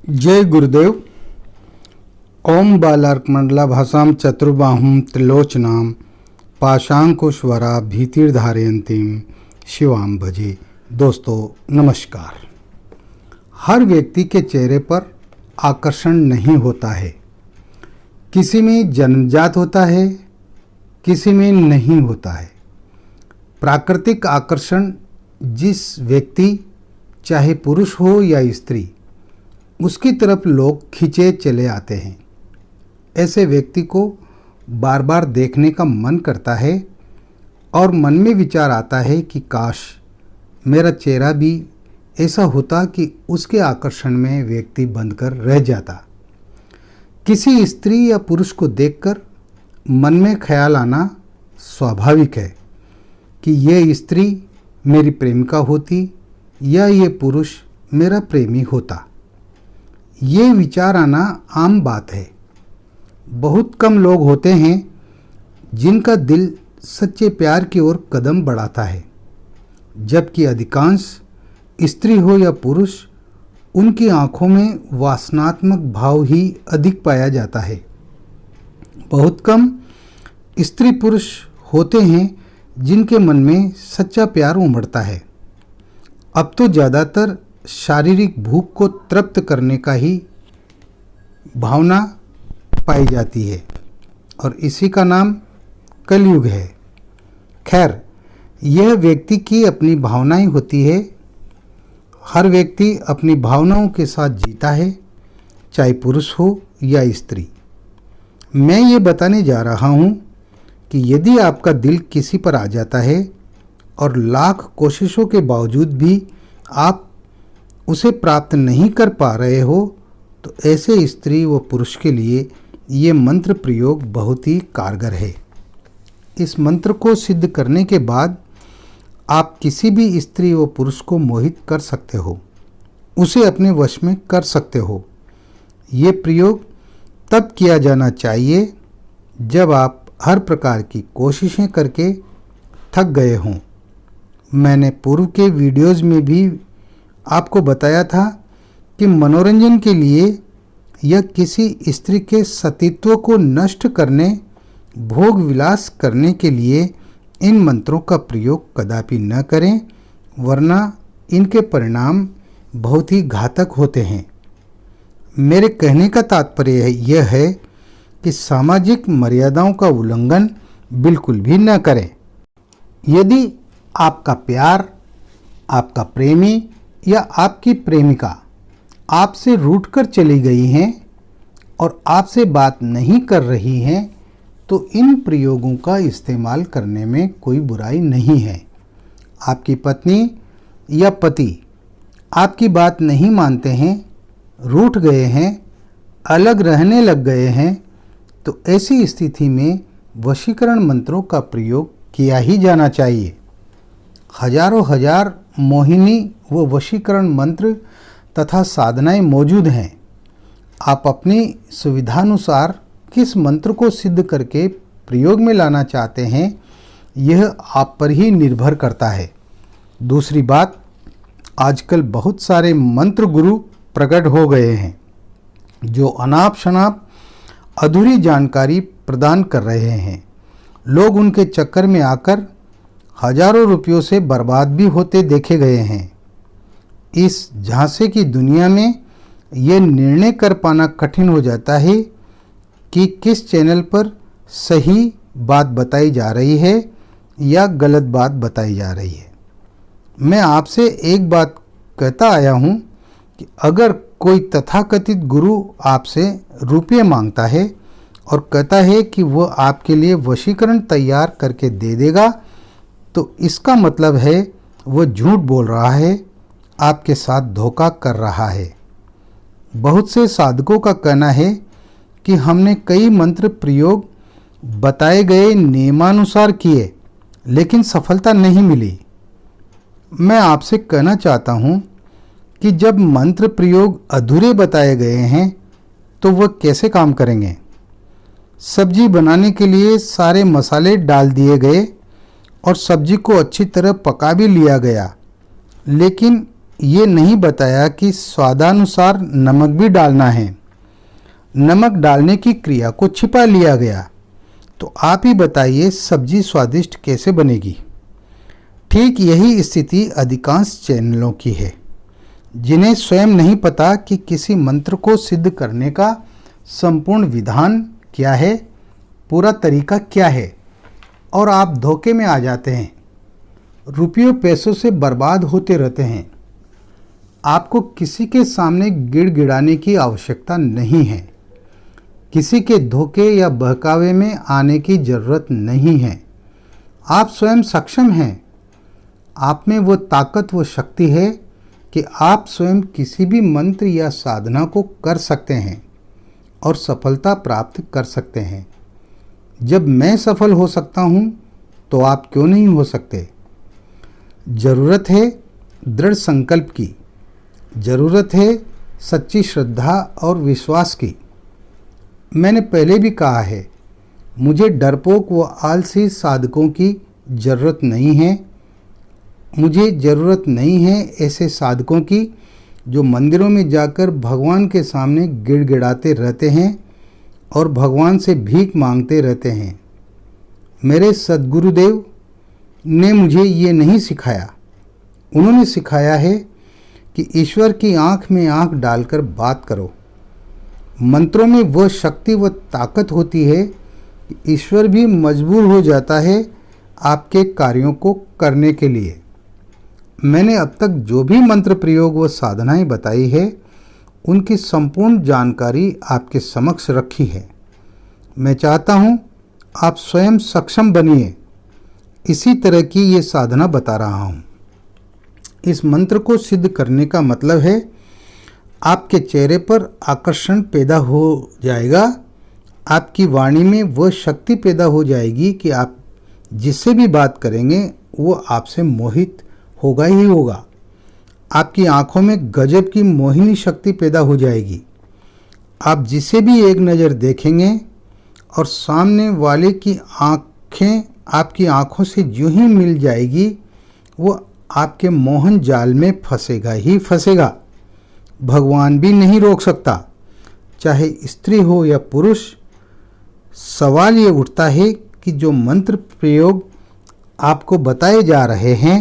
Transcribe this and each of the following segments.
जय गुरुदेव। ओम बालार्कमंडला भाषाम चतुर्बाहुं त्रिलोचनाम पाशांकुशवरा भीतिर्धारयन्तीम शिवाम भजे। दोस्तों नमस्कार। हर व्यक्ति के चेहरे पर आकर्षण नहीं होता है। किसी में जन्मजात होता है, किसी में नहीं होता है। प्राकृतिक आकर्षण जिस व्यक्ति, चाहे पुरुष हो या स्त्री, उसकी तरफ लोग खींचे चले आते हैं। ऐसे व्यक्ति को बार बार देखने का मन करता है और मन में विचार आता है कि काश मेरा चेहरा भी ऐसा होता कि उसके आकर्षण में व्यक्ति बंधकर रह जाता। किसी स्त्री या पुरुष को देखकर मन में ख्याल आना स्वाभाविक है कि ये स्त्री मेरी प्रेमिका होती या ये पुरुष मेरा प्रेमी होता। ये विचार आना आम बात है। बहुत कम लोग होते हैं जिनका दिल सच्चे प्यार की ओर कदम बढ़ाता है, जबकि अधिकांश स्त्री हो या पुरुष, उनकी आंखों में वासनात्मक भाव ही अधिक पाया जाता है। बहुत कम स्त्री पुरुष होते हैं जिनके मन में सच्चा प्यार उमड़ता है। अब तो ज़्यादातर शारीरिक भूख को तृप्त करने का ही भावना पाई जाती है और इसी का नाम कलयुग है। खैर, यह व्यक्ति की अपनी भावनाएं होती है। हर व्यक्ति अपनी भावनाओं के साथ जीता है, चाहे पुरुष हो या स्त्री। मैं ये बताने जा रहा हूँ कि यदि आपका दिल किसी पर आ जाता है और लाख कोशिशों के बावजूद भी आप उसे प्राप्त नहीं कर पा रहे हो, तो ऐसे स्त्री व पुरुष के लिए ये मंत्र प्रयोग बहुत ही कारगर है। इस मंत्र को सिद्ध करने के बाद आप किसी भी स्त्री व पुरुष को मोहित कर सकते हो, उसे अपने वश में कर सकते हो। ये प्रयोग तब किया जाना चाहिए जब आप हर प्रकार की कोशिशें करके थक गए हों। मैंने पूर्व के वीडियोज़ में भी आपको बताया था कि मनोरंजन के लिए या किसी स्त्री के सतीत्व को नष्ट करने, भोग विलास करने के लिए इन मंत्रों का प्रयोग कदापि न करें, वरना इनके परिणाम बहुत ही घातक होते हैं। मेरे कहने का तात्पर्य यह है कि सामाजिक मर्यादाओं का उल्लंघन बिल्कुल भी न करें। यदि आपका प्यार, आपका प्रेमी या आपकी प्रेमिका आपसे रूठकर चली गई हैं और आपसे बात नहीं कर रही हैं, तो इन प्रयोगों का इस्तेमाल करने में कोई बुराई नहीं है। आपकी पत्नी या पति आपकी बात नहीं मानते हैं, रूठ गए हैं, अलग रहने लग गए हैं, तो ऐसी स्थिति में वशीकरण मंत्रों का प्रयोग किया ही जाना चाहिए। हजारों हजार मोहिनी व वशीकरण मंत्र तथा साधनाएं मौजूद हैं। आप अपनी सुविधानुसार किस मंत्र को सिद्ध करके प्रयोग में लाना चाहते हैं, यह आप पर ही निर्भर करता है। दूसरी बात, आजकल बहुत सारे मंत्र गुरु प्रकट हो गए हैं जो अनाप शनाप अधूरी जानकारी प्रदान कर रहे हैं। लोग उनके चक्कर में आकर हजारों रुपयों से बर्बाद भी होते देखे गए हैं। इस झांसे की दुनिया में यह निर्णय कर पाना कठिन हो जाता है कि किस चैनल पर सही बात बताई जा रही है या गलत बात बताई जा रही है। मैं आपसे एक बात कहता आया हूँ कि अगर कोई तथाकथित गुरु आपसे रुपये मांगता है और कहता है कि वह आपके लिए वशीकरण तैयार करके दे देगा, तो इसका मतलब है वह झूठ बोल रहा है, आपके साथ धोखा कर रहा है। बहुत से साधकों का कहना है कि हमने कई मंत्र प्रयोग बताए गए नियमानुसार किए, लेकिन सफलता नहीं मिली। मैं आपसे कहना चाहता हूँ कि जब मंत्र प्रयोग अधूरे बताए गए हैं तो वह कैसे काम करेंगे। सब्जी बनाने के लिए सारे मसाले डाल दिए गए और सब्जी को अच्छी तरह पका भी लिया गया, लेकिन ये नहीं बताया कि स्वादानुसार नमक भी डालना है। नमक डालने की क्रिया को छिपा लिया गया। तो आप ही बताइए सब्जी स्वादिष्ट कैसे बनेगी। ठीक यही स्थिति अधिकांश चैनलों की है, जिन्हें स्वयं नहीं पता कि किसी मंत्र को सिद्ध करने का संपूर्ण विधान क्या है, पूरा तरीका क्या है, और आप धोखे में आ जाते हैं, रुपयों पैसों से बर्बाद होते रहते हैं। आपको किसी के सामने गिड़गिड़ाने की आवश्यकता नहीं है, किसी के धोखे या बहकावे में आने की जरूरत नहीं है। आप स्वयं सक्षम हैं। आप में वो ताकत, वो शक्ति है कि आप स्वयं किसी भी मंत्र या साधना को कर सकते हैं और सफलता प्राप्त कर सकते हैं। जब मैं सफल हो सकता हूँ तो आप क्यों नहीं हो सकते। जरूरत है दृढ़ संकल्प की, जरूरत है सच्ची श्रद्धा और विश्वास की। मैंने पहले भी कहा है, मुझे डरपोक व आलसी साधकों की जरूरत नहीं है। मुझे ज़रूरत नहीं है ऐसे साधकों की जो मंदिरों में जाकर भगवान के सामने गिड़गिड़ाते रहते हैं और भगवान से भीख मांगते रहते हैं। मेरे सद्गुरुदेव ने मुझे ये नहीं सिखाया। उन्होंने सिखाया है कि ईश्वर की आँख में आँख डालकर बात करो। मंत्रों में वह शक्ति व ताकत होती है कि ईश्वर भी मजबूर हो जाता है आपके कार्यों को करने के लिए। मैंने अब तक जो भी मंत्र प्रयोग व साधनाएं बताई है, उनकी संपूर्ण जानकारी आपके समक्ष रखी है। मैं चाहता हूं आप स्वयं सक्षम बनिए। इसी तरह की ये साधना बता रहा हूं। इस मंत्र को सिद्ध करने का मतलब है आपके चेहरे पर आकर्षण पैदा हो जाएगा, आपकी वाणी में वह शक्ति पैदा हो जाएगी कि आप जिससे भी बात करेंगे वो आपसे मोहित होगा ही होगा। आपकी आंखों में गजब की मोहिनी शक्ति पैदा हो जाएगी। आप जिसे भी एक नज़र देखेंगे और सामने वाले की आंखें आपकी आंखों से यूं ही मिल जाएगी, वो आपके मोहन जाल में फंसेगा ही फंसेगा। भगवान भी नहीं रोक सकता, चाहे स्त्री हो या पुरुष। सवाल ये उठता है कि जो मंत्र प्रयोग आपको बताए जा रहे हैं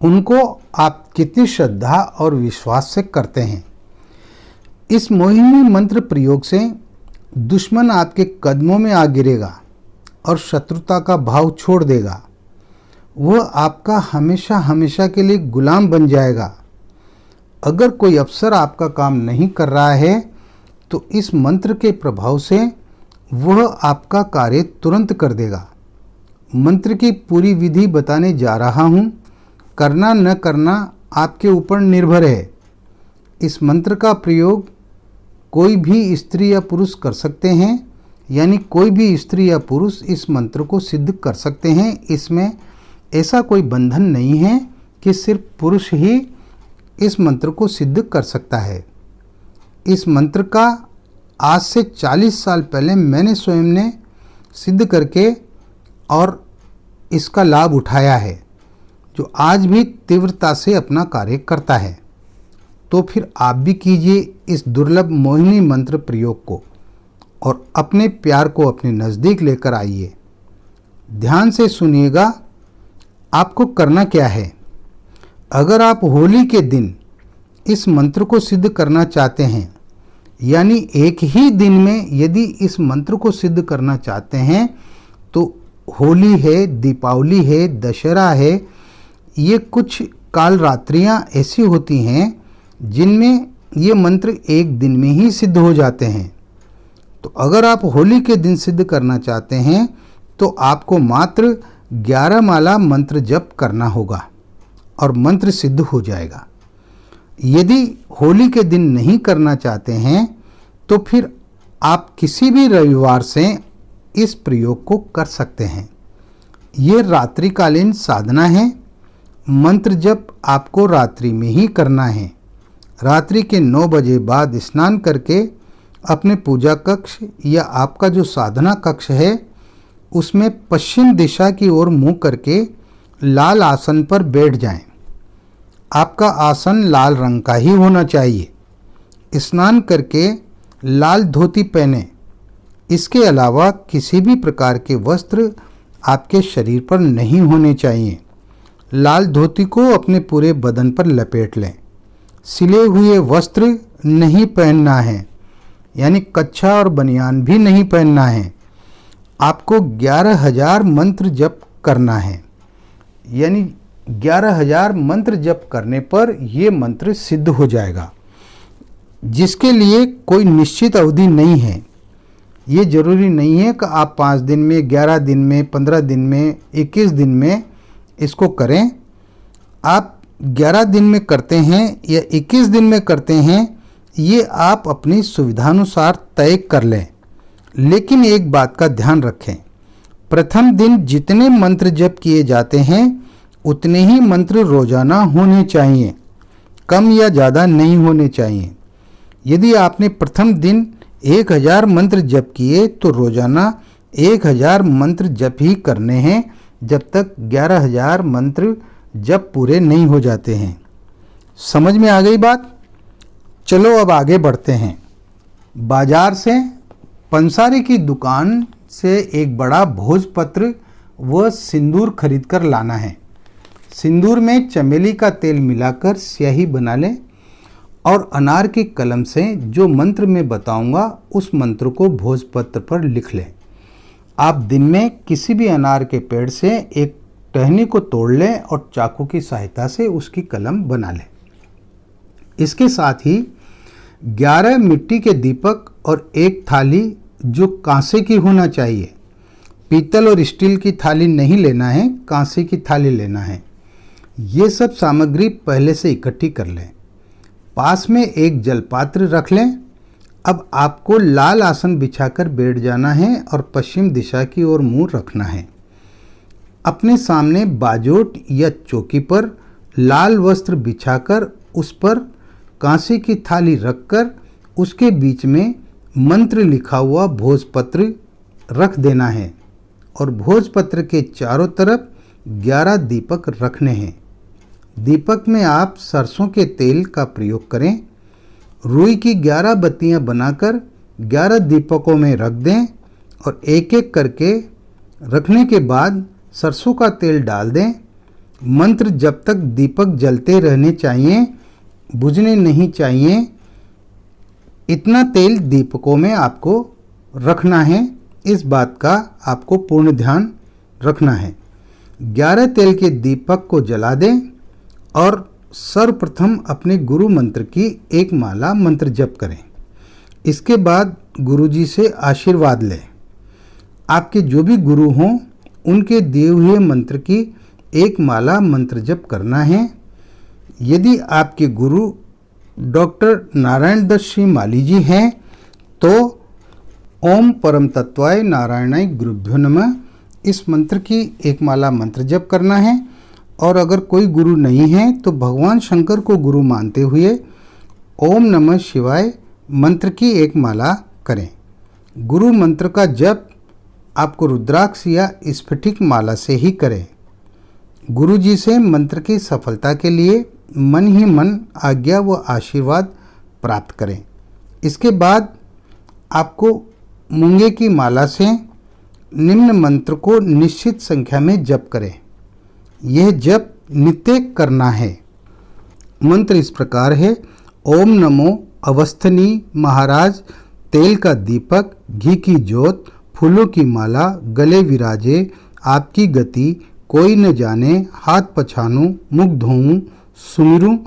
उनको आप कितनी श्रद्धा और विश्वास से करते हैं। इस मोहिनी मंत्र प्रयोग से दुश्मन आपके कदमों में आ गिरेगा और शत्रुता का भाव छोड़ देगा। वह आपका हमेशा हमेशा के लिए गुलाम बन जाएगा। अगर कोई अफसर आपका काम नहीं कर रहा है तो इस मंत्र के प्रभाव से वह आपका कार्य तुरंत कर देगा। मंत्र की पूरी विधि बताने जा रहा हूँ। करना न करना आपके ऊपर निर्भर है। इस मंत्र का प्रयोग कोई भी स्त्री या पुरुष कर सकते हैं, यानी कोई भी स्त्री या पुरुष इस मंत्र को सिद्ध कर सकते हैं। इसमें ऐसा कोई बंधन नहीं है कि सिर्फ पुरुष ही इस मंत्र को सिद्ध कर सकता है। इस मंत्र का आज से 40 साल पहले मैंने स्वयं ने सिद्ध करके और इसका लाभ उठाया है, जो आज भी तीव्रता से अपना कार्य करता है। तो फिर आप भी कीजिए इस दुर्लभ मोहिनी मंत्र प्रयोग को और अपने प्यार को अपने नज़दीक लेकर आइए। ध्यान से सुनिएगा आपको करना क्या है। अगर आप होली के दिन इस मंत्र को सिद्ध करना चाहते हैं, यानी एक ही दिन में यदि इस मंत्र को सिद्ध करना चाहते हैं, तो होली है, दीपावली है, दशहरा है, ये कुछ काल रात्रियाँ ऐसी होती हैं जिनमें ये मंत्र एक दिन में ही सिद्ध हो जाते हैं। तो अगर आप होली के दिन सिद्ध करना चाहते हैं तो आपको मात्र 11 माला मंत्र जप करना होगा और मंत्र सिद्ध हो जाएगा। यदि होली के दिन नहीं करना चाहते हैं तो फिर आप किसी भी रविवार से इस प्रयोग को कर सकते हैं। ये रात्रिकालीन साधना है। मंत्र जप आपको रात्रि में ही करना है। रात्रि के 9 बजे बाद स्नान करके अपने पूजा कक्ष या आपका जो साधना कक्ष है उसमें पश्चिम दिशा की ओर मुंह करके लाल आसन पर बैठ जाएं। आपका आसन लाल रंग का ही होना चाहिए। स्नान करके लाल धोती पहने। इसके अलावा किसी भी प्रकार के वस्त्र आपके शरीर पर नहीं होने चाहिए। लाल धोती को अपने पूरे बदन पर लपेट लें। सिले हुए वस्त्र नहीं पहनना है, यानी कच्छा और बनियान भी नहीं पहनना है। आपको 11,000 मंत्र जप करना है, यानी 11,000 मंत्र जप करने पर ये मंत्र सिद्ध हो जाएगा, जिसके लिए कोई निश्चित अवधि नहीं है। ये जरूरी नहीं है कि आप 5 दिन में, 11 दिन में, 15 दिन में, 21 दिन में इसको करें। आप 11 दिन में करते हैं या 21 दिन में करते हैं, ये आप अपनी सुविधानुसार तय कर लें। लेकिन एक बात का ध्यान रखें, प्रथम दिन जितने मंत्र जप किए जाते हैं उतने ही मंत्र रोजाना होने चाहिए, कम या ज़्यादा नहीं होने चाहिए। यदि आपने प्रथम दिन 1,000 मंत्र जप किए तो रोजाना 1,000 मंत्र जप ही करने हैं जब तक 11,000 मंत्र जप पूरे नहीं हो जाते हैं। समझ में आ गई बात? चलो अब आगे बढ़ते हैं। बाजार से, पंसारी की दुकान से एक बड़ा भोजपत्र व सिंदूर खरीद कर लाना है। सिंदूर में चमेली का तेल मिलाकर स्याही बना लें और अनार की कलम से जो मंत्र मैं बताऊंगा उस मंत्र को भोजपत्र पर लिख लें। आप दिन में किसी भी अनार के पेड़ से एक टहनी को तोड़ लें और चाकू की सहायता से उसकी कलम बना लें। इसके साथ ही 11 मिट्टी के दीपक और एक थाली जो कांसे की होना चाहिए। पीतल और स्टील की थाली नहीं लेना है, कांसे की थाली लेना है। ये सब सामग्री पहले से इकट्ठी कर लें। पास में एक जलपात्र रख लें। अब आपको लाल आसन बिछाकर बैठ जाना है और पश्चिम दिशा की ओर मुंह रखना है। अपने सामने बाजोट या चौकी पर लाल वस्त्र बिछाकर उस पर कांसे की थाली रखकर उसके बीच में मंत्र लिखा हुआ भोजपत्र रख देना है और भोजपत्र के चारों तरफ 11 दीपक रखने हैं। दीपक में आप सरसों के तेल का प्रयोग करें। रुई की 11 बत्तियां बनाकर 11 दीपकों में रख दें और एक एक करके रखने के बाद सरसों का तेल डाल दें। मंत्र जब तक दीपक जलते रहने चाहिए, बुझने नहीं चाहिए। इतना तेल दीपकों में आपको रखना है, इस बात का आपको पूर्ण ध्यान रखना है। 11 तेल के दीपक को जला दें और सर्वप्रथम अपने गुरु मंत्र की एक माला मंत्र जप करें। इसके बाद गुरुजी से आशीर्वाद लें। आपके जो भी गुरु हों उनके दिए हुए मंत्र की एक माला मंत्र जप करना है। यदि आपके गुरु डॉक्टर नारायण दत्त श्री माली जी हैं तो ओम परम तत्वाय नारायणाय गुरुभ्यो नमः इस मंत्र की एक माला मंत्र जप करना है। और अगर कोई गुरु नहीं है तो भगवान शंकर को गुरु मानते हुए ओम नमः शिवाय मंत्र की एक माला करें। गुरु मंत्र का जप आपको रुद्राक्ष या स्फटिक माला से ही करें। गुरु जी से मंत्र की सफलता के लिए मन ही मन आज्ञा व आशीर्वाद प्राप्त करें। इसके बाद आपको मूंगे की माला से निम्न मंत्र को निश्चित संख्या में जप करें। यह जप नित्य करना है। मंत्र इस प्रकार है: ओम नमो अवस्थनी महाराज, तेल का दीपक, घी की जोत, फूलों की माला गले विराजे, आपकी गति कोई न जाने, हाथ पछानूं, मुख धोऊं, सुमिरूं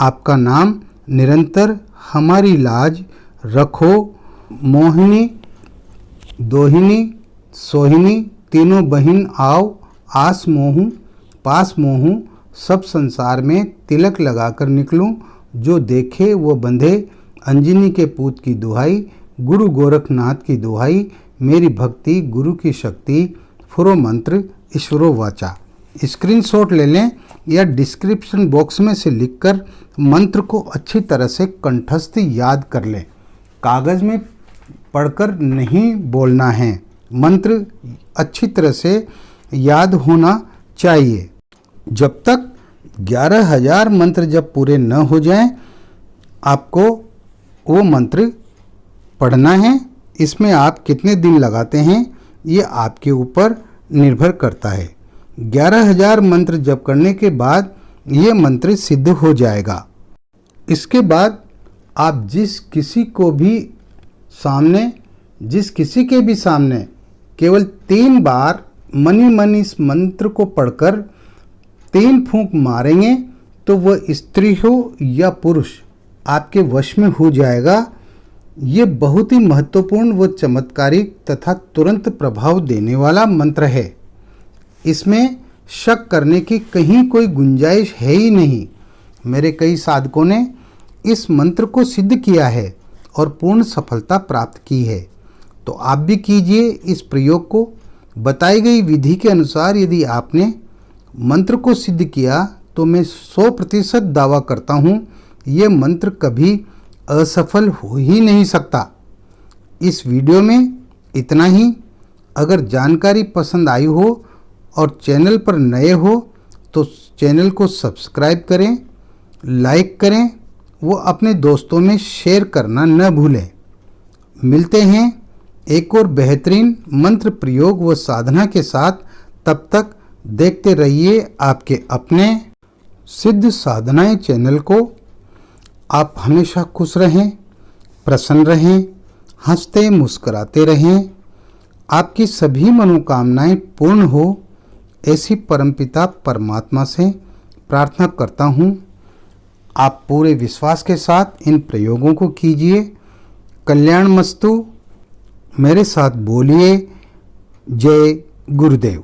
आपका नाम, निरंतर हमारी लाज रखो, मोहिनी दोहिनी सोहिनी तीनों बहिन आओ, आस मोहूं पास मोहूं, सब संसार में तिलक लगाकर निकलूं, जो देखे वो बंधे, अंजनी के पूत की दुहाई, गुरु गोरखनाथ की दुहाई, मेरी भक्ति गुरु की शक्ति, फुरो मंत्र ईश्वरो वाचा। स्क्रीनशॉट ले लें या डिस्क्रिप्शन बॉक्स में से लिखकर मंत्र को अच्छी तरह से कंठस्थ याद कर लें। कागज़ में पढ़कर नहीं बोलना है, मंत्र अच्छी तरह से याद होना चाहिए। जब तक 11,000 मंत्र जब पूरे न हो जाएं, आपको वो मंत्र पढ़ना है। इसमें आप कितने दिन लगाते हैं ये आपके ऊपर निर्भर करता है। 11,000 मंत्र जप करने के बाद ये मंत्र सिद्ध हो जाएगा। इसके बाद आप जिस किसी के भी सामने केवल 3 बार मनी मन इस मंत्र को पढ़कर 3 फूंक मारेंगे तो वह स्त्री हो या पुरुष आपके वश में हो जाएगा। ये बहुत ही महत्वपूर्ण व चमत्कारिक तथा तुरंत प्रभाव देने वाला मंत्र है। इसमें शक करने की कहीं कोई गुंजाइश है ही नहीं। मेरे कई साधकों ने इस मंत्र को सिद्ध किया है और पूर्ण सफलता प्राप्त की है। तो आप भी कीजिए इस प्रयोग को। बताई गई विधि के अनुसार यदि आपने मंत्र को सिद्ध किया तो मैं 100% दावा करता हूँ ये मंत्र कभी असफल हो ही नहीं सकता। इस वीडियो में इतना ही। अगर जानकारी पसंद आई हो और चैनल पर नए हो तो चैनल को सब्सक्राइब करें, लाइक करें, वो अपने दोस्तों में शेयर करना न भूलें। मिलते हैं एक और बेहतरीन मंत्र प्रयोग व साधना के साथ। तब तक देखते रहिए आपके अपने सिद्ध साधनाएं चैनल को। आप हमेशा खुश रहें, प्रसन्न रहें, हंसते मुस्कुराते रहें। आपकी सभी मनोकामनाएं पूर्ण हो, ऐसी परमपिता परमात्मा से प्रार्थना करता हूँ। आप पूरे विश्वास के साथ इन प्रयोगों को कीजिए। कल्याणमस्तु। मेरे साथ बोलिए, जय गुरुदेव।